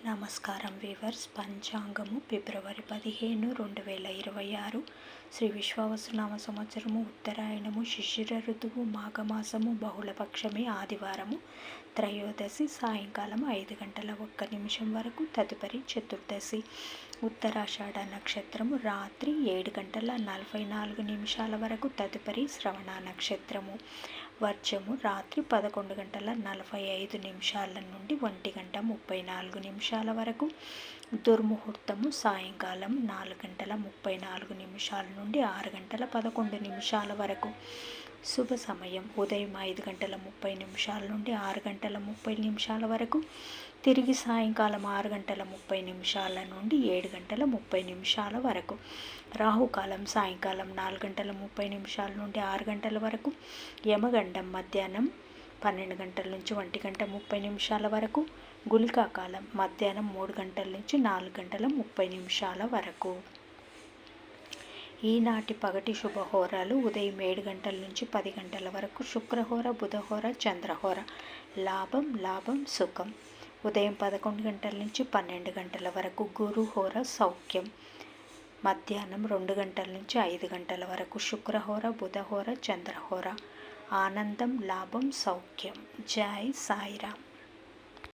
నమస్కారం వీవర్స్. పంచాంగము ఫిబ్రవరి 15, 2026. శ్రీ విశ్వావసునామ సంవత్సరము, ఉత్తరాయణము, శిశిర ఋతువు, మాఘమాసము, బహుళపక్షమి, ఆదివారము, త్రయోదశి సాయంకాలం 5:01 వరకు. తదుపరి చతుర్దశి. ఉత్తరాషాఢ నక్షత్రము రాత్రి 7:44 వరకు. తదుపరి శ్రవణ నక్షత్రము. వర్జము రాత్రి 11:45 నుండి 1:34 వరకు. దుర్ముహూర్తము సాయంకాలం 4:34 నుండి 6:11 వరకు. శుభ సమయం ఉదయం 5:30 నుండి 6:30 వరకు. తిరిగి సాయంకాలం 6:30 నుండి 7:30 వరకు. రాహుకాలం సాయంకాలం 4:30 నుండి 6 గంటల వరకు. యమగండం మధ్యాహ్నం 12 గంటల నుంచి 1:30 వరకు. గుళికాకాలం మధ్యాహ్నం 3 గంటల నుంచి 4:30 వరకు. ఈనాటి పగటి శుభహోరాలు ఉదయం 7 గంటల నుంచి 10 గంటల వరకు. శుక్రహోర, బుధహోర, చంద్రహోర. లాభం సుఖం. ఉదయం 11 గంటల నుంచి 12 గంటల వరకు. గురుహోర సౌఖ్యం. మధ్యాహ్నం 2 గంటల నుంచి 5 గంటల వరకు. శుక్రహోర, బుధహోర, చంద్రహోర. ఆనందం, లాభం, సౌఖ్యం. జై సాయిరామ్.